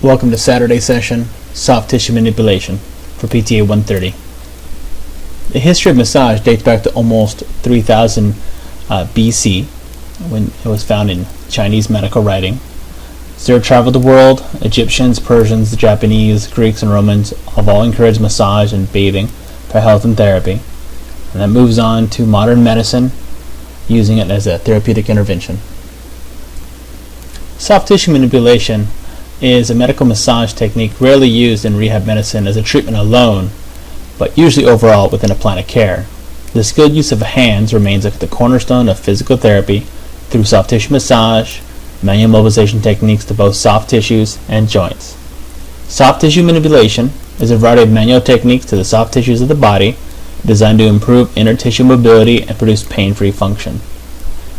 Welcome to Saturday session, Soft Tissue Manipulation for PTA 130. The history of massage dates back to almost 3000 BC when it was found in Chinese medical writing. As they traveled the world, Egyptians, Persians, the Japanese, Greeks, and Romans have all encouraged massage and bathing for health and therapy. And that moves on to modern medicine, using it as a therapeutic intervention. Soft tissue manipulation is a medical massage technique rarely used in rehab medicine as a treatment alone, but usually overall within a plan of care. The skilled use of the hands remains the cornerstone of physical therapy through soft tissue massage, manual mobilization techniques to both soft tissues and joints. Soft tissue manipulation is a variety of manual techniques to the soft tissues of the body designed to improve inner tissue mobility and produce pain-free function.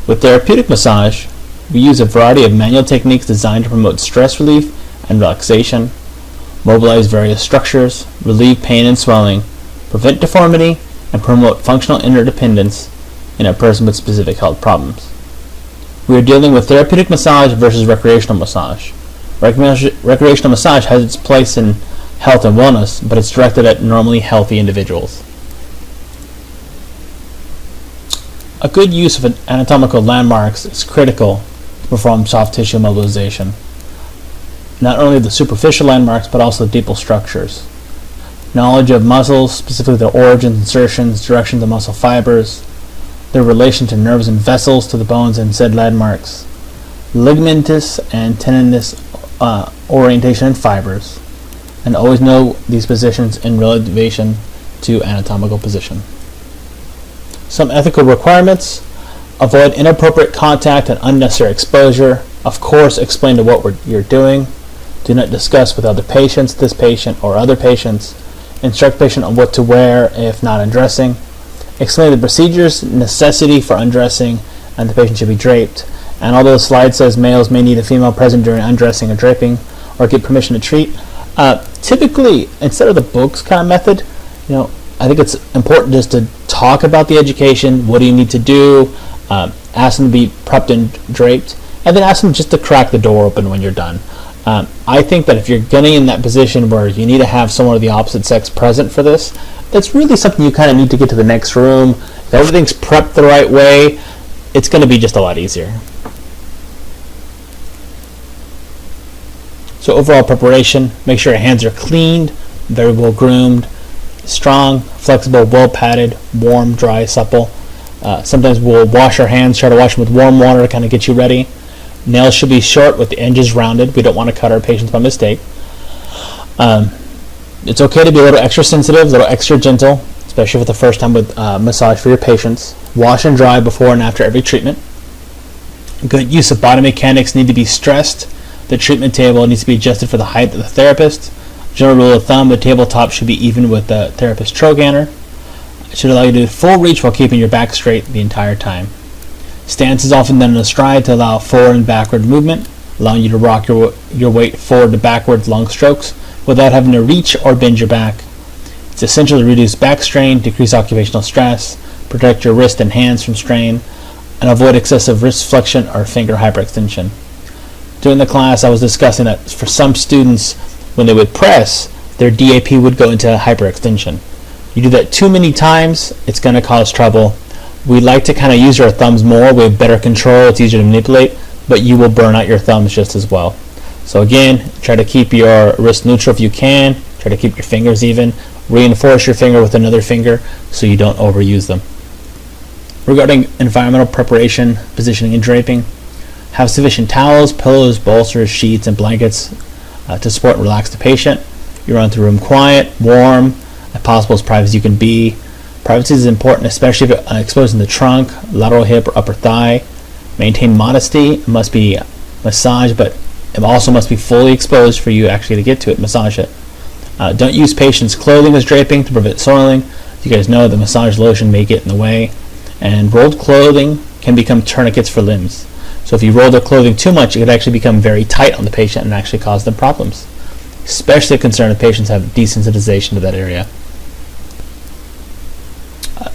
With therapeutic massage, we use a variety of manual techniques designed to promote stress relief and relaxation, mobilize various structures, relieve pain and swelling, prevent deformity, and promote functional interdependence in a person with specific health problems. We are dealing with therapeutic massage versus recreational massage. Recreational massage has its place in health and wellness, but it's directed at normally healthy individuals. A good use of anatomical landmarks is critical to perform soft tissue mobilization. Not only the superficial landmarks, but also deeper structures. Knowledge of muscles, specifically their origins, insertions, directions of muscle fibers, their relation to nerves and vessels to the bones and said landmarks, ligamentous and tendinous orientation and fibers, and always know these positions in relation to anatomical position. Some ethical requirements: avoid inappropriate contact and unnecessary exposure. Of course, explain to what you're doing. Do not discuss with other patients, this patient or other patients. Instruct patient on what to wear if not undressing. Explain the procedures, necessity for undressing, and the patient should be draped. And although the slide says males may need a female present during undressing or draping, or get permission to treat, typically instead of the books kind of method, I think it's important just to talk about the education. What do you need to do? Ask them to be prepped and draped, and then ask them just to crack the door open when you're done. I think that if you're getting in that position where you need to have someone of the opposite sex present for this, that's really something you kind of need to get to the next room. If everything's prepped the right way, it's going to be just a lot easier. So overall preparation: make sure your hands are cleaned, very well groomed, strong, flexible, well padded, warm, dry, supple. Sometimes we'll wash our hands, try to wash them with warm water to kind of get you ready. Nails should be short with the edges rounded. We don't want to cut our patients by mistake. It's okay to be a little extra sensitive, a little extra gentle, especially for the first time with massage for your patients. Wash and dry before and after every treatment. Good use of body mechanics need to be stressed. The treatment table needs to be adjusted for the height of the therapist. General rule of thumb: the tabletop should be even with the therapist's trochanter. It should allow you to do full reach while keeping your back straight the entire time. Stance is often done in a stride to allow forward and backward movement, allowing you to rock your weight forward to backwards long strokes without having to reach or bend your back. It's essential to reduce back strain, decrease occupational stress, protect your wrist and hands from strain, and avoid excessive wrist flexion or finger hyperextension. During the class, I was discussing that for some students, when they would press, their DAP would go into hyperextension. You do that too many times, it's going to cause trouble. We like to kind of use our thumbs more. We have better control. It's easier to manipulate, but you will burn out your thumbs just as well. So again, try to keep your wrist neutral if you can. Try to keep your fingers even. Reinforce your finger with another finger so you don't overuse them. Regarding environmental preparation, positioning, and draping, have sufficient towels, pillows, bolsters, sheets, and blankets to support and relax the patient. You want the room quiet, warm, as possible as private as you can be. Privacy is important, especially if exposing the trunk, lateral hip, or upper thigh. Maintain modesty. It must be massaged, but it also must be fully exposed for you actually to get to it, massage it. Don't use patients' clothing as draping to prevent soiling. As you guys know, the massage lotion may get in the way. And rolled clothing can become tourniquets for limbs. So if you roll the clothing too much, it could actually become very tight on the patient and actually cause them problems. Especially concerned if patients have desensitization to that area.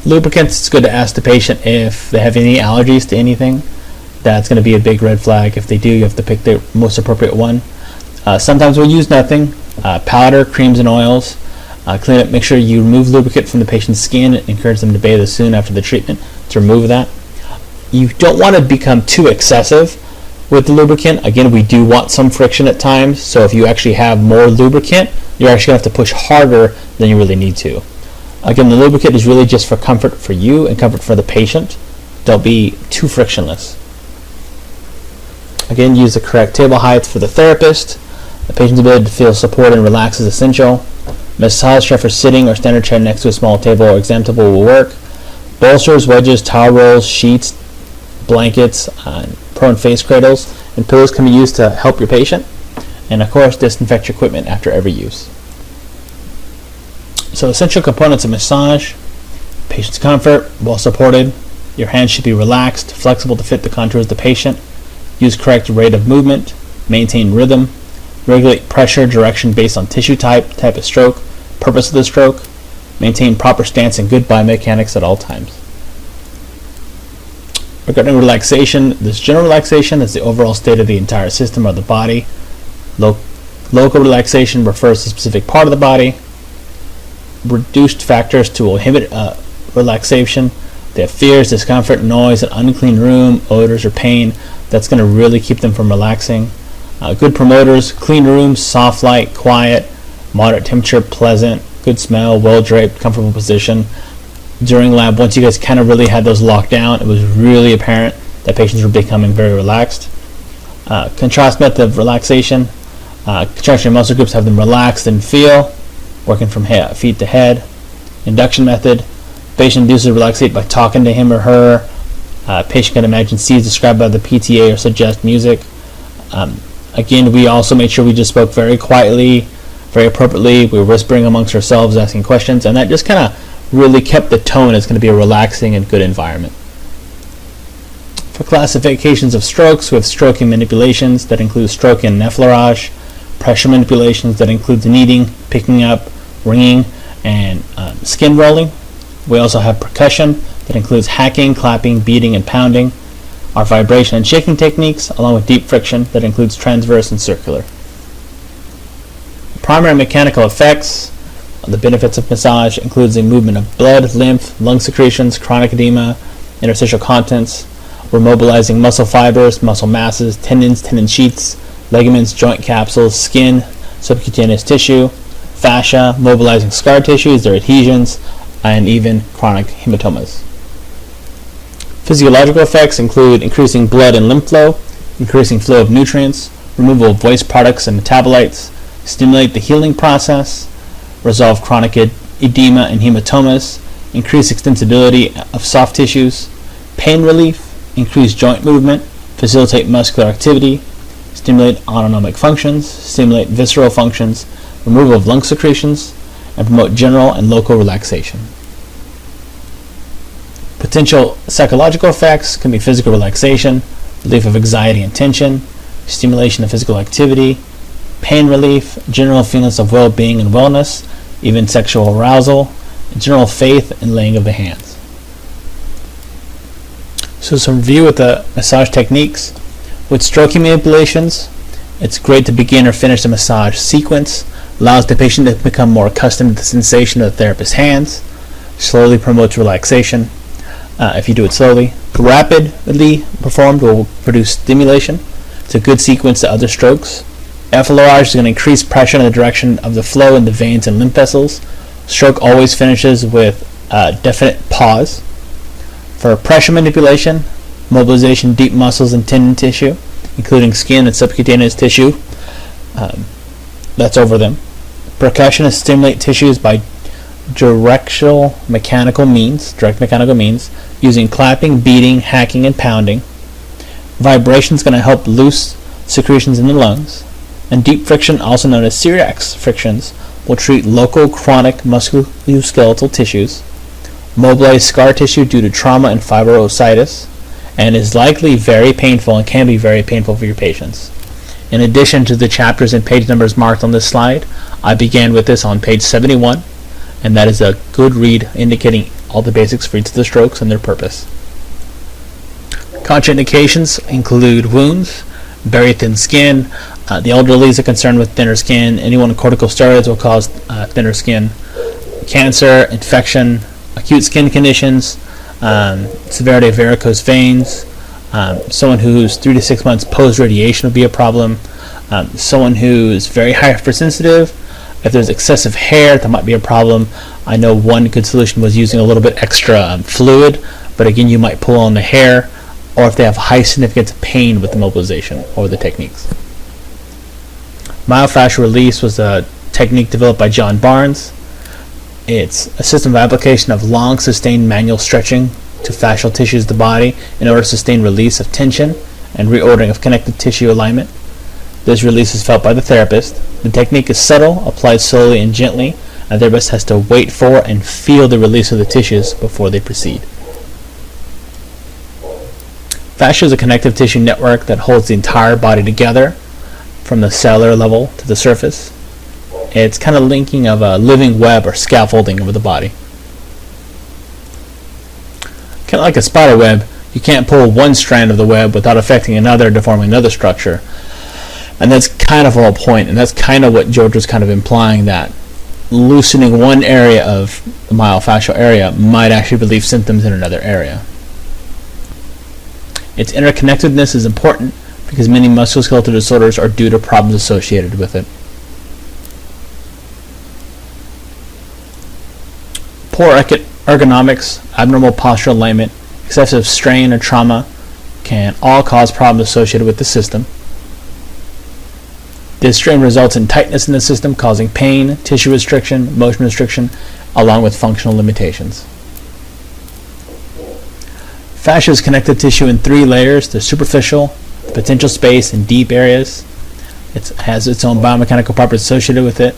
Lubricants, it's good to ask the patient if they have any allergies to anything. That's going to be a big red flag. If they do, you have to pick the most appropriate one. Sometimes we'll use nothing, powder, creams, and oils. Clean up, make sure you remove lubricant from the patient's skin and encourage them to bathe as soon after the treatment to remove that. You don't want to become too excessive with the lubricant. Again, we do want some friction at times, so if you actually have more lubricant, you're actually going to have to push harder than you really need to. Again, the lubricant is really just for comfort for you and comfort for the patient. Don't be too frictionless. Again, use the correct table height for the therapist. The patient's ability to feel supported and relaxed is essential. Massage chair for sitting or standard chair next to a small table or exam table will work. Bolsters, wedges, towel rolls, sheets, blankets, prone face cradles, and pillows can be used to help your patient. And of course, disinfect your equipment after every use. So essential components of massage: patient's comfort, well supported. Your hands should be relaxed, flexible to fit the contours of the patient. Use correct rate of movement. Maintain rhythm. Regulate pressure, direction based on tissue type of stroke, purpose of the stroke. Maintain proper stance and good biomechanics at all times. Regarding relaxation, this general relaxation is the overall state of the entire system of the body. Local relaxation refers to a specific part of the body. Reduced factors to inhibit relaxation: they have fears, discomfort, noise, an unclean room, odors, or pain. That's going to really keep them from relaxing. Good promoters: clean rooms, soft light, quiet, moderate temperature, pleasant, good smell, well draped, comfortable position. During lab, once you guys kind of really had those locked down, it was really apparent that patients were becoming very relaxed. Contrast method of relaxation: contraction muscle groups, have them relaxed and feel, working from feet to head. Induction method: patient induces relaxation by talking to him or her. Patient can imagine scenes described by the PTA or suggest music. Again, we also made sure we just spoke very quietly, very appropriately. We were whispering amongst ourselves, asking questions, and that just kind of really kept the tone. It's going to be a relaxing and good environment. For classifications of strokes, we have stroking manipulations that include stroking and effleurage, pressure manipulations that include kneading, picking up, ringing, and skin rolling. We also have percussion that includes hacking, clapping, beating, and pounding. Our vibration and shaking techniques, along with deep friction that includes transverse and circular. Primary mechanical effects. The benefits of massage includes the movement of blood, lymph, lung secretions, chronic edema, interstitial contents. We're mobilizing muscle fibers, muscle masses, tendons, tendon sheaths, ligaments, joint capsules, skin, subcutaneous tissue, fascia, mobilizing scar tissues, their adhesions, and even chronic hematomas. Physiological effects include increasing blood and lymph flow, increasing flow of nutrients, removal of waste products and metabolites, stimulate the healing process, resolve chronic edema and hematomas, increase extensibility of soft tissues, pain relief, increase joint movement, facilitate muscular activity, stimulate autonomic functions, stimulate visceral functions, removal of lung secretions, and promote general and local relaxation. Potential psychological effects can be physical relaxation, relief of anxiety and tension, stimulation of physical activity, pain relief, general feelings of well-being and wellness, even sexual arousal, and general faith and laying of the hands. So some review with the massage techniques. With stroking manipulations, it's great to begin or finish the massage sequence, allows the patient to become more accustomed to the sensation of the therapist's hands, slowly promotes relaxation. If you do it slowly, rapidly performed will produce stimulation. It's a good sequence to other strokes. Effleurage is going to increase pressure in the direction of the flow in the veins and lymph vessels. Stroke always finishes with a definite pause. For pressure manipulation, mobilization deep muscles and tendon tissue, including skin and subcutaneous tissue. That's over them. Percussion is stimulate tissues by direct mechanical means, using clapping, beating, hacking, and pounding. Vibration is going to help loose secretions in the lungs. And deep friction, also known as Cyriax frictions, will treat local chronic musculoskeletal tissues, mobilize scar tissue due to trauma and fibrositis, and is likely very painful and can be very painful for your patients. In addition to the chapters and page numbers marked on this slide, I began with this on page 71, and that is a good read indicating all the basics for each of the strokes and their purpose. Contraindications include wounds, very thin skin, The elderly is a concern with thinner skin. Anyone on corticosteroids will cause thinner skin. Cancer, infection, acute skin conditions, severity of varicose veins. Someone who's 3 to 6 months post-radiation would be a problem. Someone who's very hypersensitive. If there's excessive hair, that might be a problem. I know one good solution was using a little bit extra fluid, but again, you might pull on the hair, or if they have high significance of pain with the mobilization or the techniques. Myofascial release was a technique developed by John Barnes. It's a system of application of long sustained manual stretching to fascial tissues of the body in order to sustain release of tension and reordering of connective tissue alignment. This release is felt by the therapist. The technique is subtle, applied slowly and gently, and the therapist has to wait for and feel the release of the tissues before they proceed. Fascia is a connective tissue network that holds the entire body together from the cellular level to the surface. It's kind of linking of a living web or scaffolding over the body. Kind of like a spider web, you can't pull one strand of the web without affecting another to form another structure. And that's kind of the whole point, and that's kind of what George was kind of implying, that loosening one area of the myofascial area might actually relieve symptoms in another area. Its interconnectedness is important because many musculoskeletal disorders are due to problems associated with it. Poor ergonomics, abnormal postural alignment, excessive strain or trauma can all cause problems associated with the system. This strain results in tightness in the system, causing pain, tissue restriction, motion restriction, along with functional limitations. Fascia is connective tissue in 3 layers: the superficial, the potential space, and deep areas. It has its own biomechanical properties associated with it.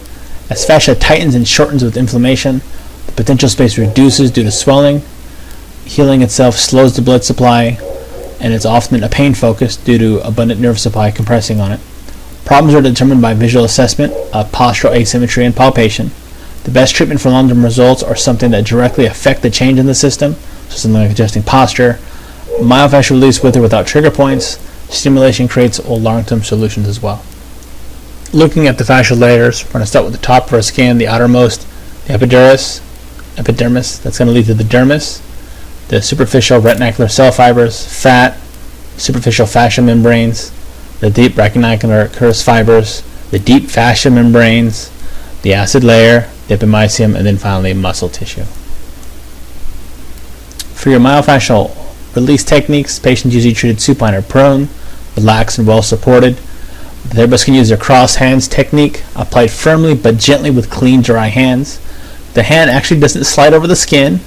As fascia tightens and shortens with inflammation, the potential space reduces due to swelling. Healing itself slows the blood supply, and it's often a pain focus due to abundant nerve supply compressing on it. Problems are determined by visual assessment of postural asymmetry and palpation. The best treatment for long-term results are something that directly affect the change in the system, so something like adjusting posture. Myofascial release with or without trigger points. Stimulation creates long-term solutions as well. Looking at the fascial layers, we're going to start with the top of our skin, the outermost, the epidermis. That's going to lead to the dermis, the superficial retinacular cell fibers, fat, superficial fascia membranes, the deep retinacular fibers, the deep fascia membranes, the acid layer, the epimysium, and then finally muscle tissue. For your myofascial release techniques, patients usually treated supine or prone, relaxed and well supported. The therapist can use their cross hands technique, applied firmly but gently with clean, dry hands. The hand actually doesn't slide over the skin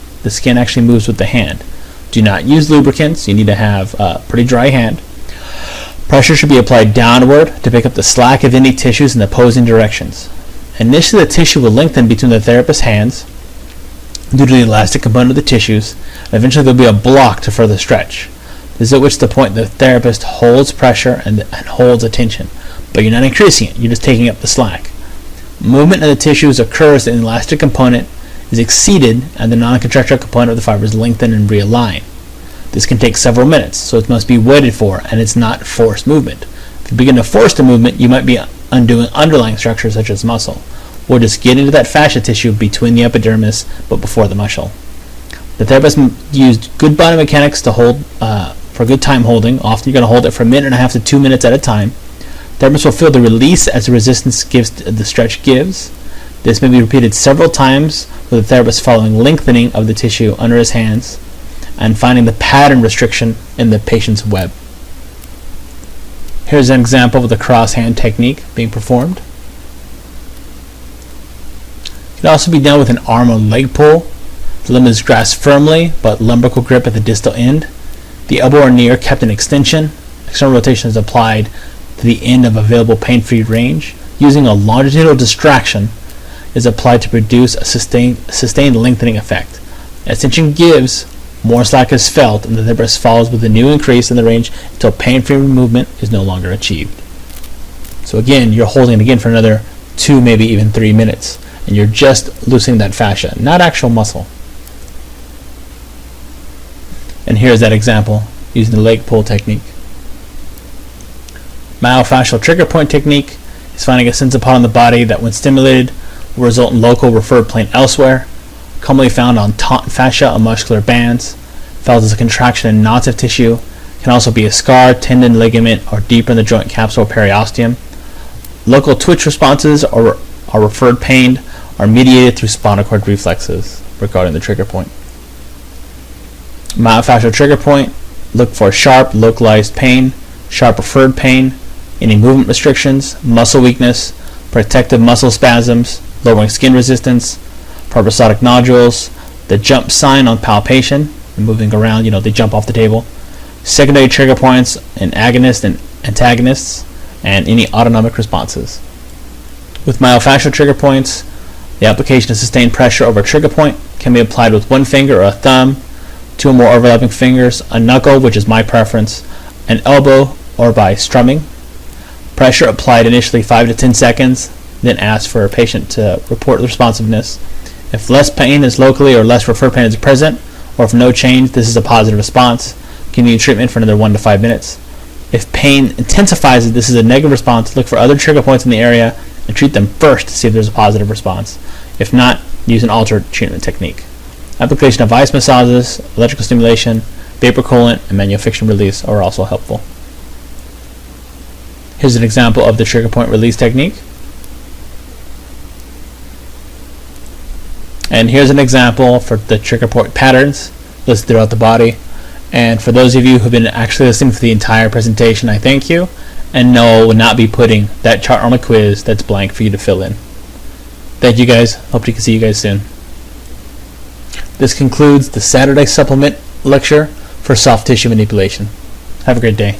actually moves with the hand. Do not use lubricants. You need to have a pretty dry hand. Pressure should be applied downward to pick up the slack of any tissues in the opposing directions. Initially, the tissue will lengthen between the therapist's hands due to the elastic component of the tissues, and eventually there will be a block to further stretch. This is at which the point the therapist holds pressure and holds a tension, but you're not increasing it, you're just taking up the slack. Movement of the tissues occurs and the elastic component is exceeded and the non-contractile component of the fibers lengthen and realign. This can take several minutes, so it must be waited for, and it's not forced movement. If you begin to force the movement, you might be undoing underlying structures such as muscle, or just get into that fascia tissue between the epidermis but before the muscle. The therapist used good body mechanics to hold for good time holding. Often you're going to hold it for 1.5 to 2 minutes at a time. The therapist will feel the release as the resistance the stretch gives. This may be repeated several times with the therapist following lengthening of the tissue under his hands and finding the pattern restriction in the patient's web. Here's an example of the cross hand technique being performed. It can also be done with an arm or leg pull. The limb is grasped firmly, but lumbrical grip at the distal end. The elbow or knee are kept in extension. External rotation is applied to the end of available pain-free range. Using a longitudinal distraction is applied to produce a sustained lengthening effect. As tension gives, more slack is felt, and the therapist follows with a new increase in the range until pain-free movement is no longer achieved. So again, you're holding it again for another 2, maybe even 3 minutes, and you're just loosening that fascia, not actual muscle. And here's that example using the leg pull technique. Myofascial trigger point technique is finding a sensitive part on the body that, when stimulated, will result in local referred pain elsewhere, commonly found on taut fascia or muscular bands, felt as a contraction in knots of tissue, can also be a scar, tendon, ligament, or deeper in the joint capsule or periosteum. Local twitch responses or referred pain are mediated through spinal cord reflexes regarding the trigger point. Myofascial trigger point, look for sharp, localized pain, sharp referred pain, any movement restrictions, muscle weakness, protective muscle spasms, lowering skin resistance, proboscitic nodules, the jump sign on palpation, moving around, they jump off the table, secondary trigger points in agonists and antagonists, and any autonomic responses. With myofascial trigger points, the application of sustained pressure over a trigger point can be applied with one finger or a thumb, two or more overlapping fingers, a knuckle, which is my preference, an elbow, or by strumming. Pressure applied initially 5 to 10 seconds, then ask for a patient to report responsiveness. If less pain is locally or less referred pain is present, or if no change, this is a positive response. Continue treatment for another 1 to 5 minutes. If pain intensifies, this is a negative response. Look for other trigger points in the area and treat them first to see if there's a positive response. If not, use an altered treatment technique. Application of ice massages, electrical stimulation, vapor coolant, and manual-friction release are also helpful. Here's an example of the trigger point release technique. And here's an example for the trigger point patterns listed throughout the body. And for those of you who've been actually listening for the entire presentation, I thank you. And no, I will not be putting that chart on the quiz that's blank for you to fill in. Thank you guys. Hope to see you guys soon. This concludes the Saturday supplement lecture for soft tissue manipulation. Have a great day.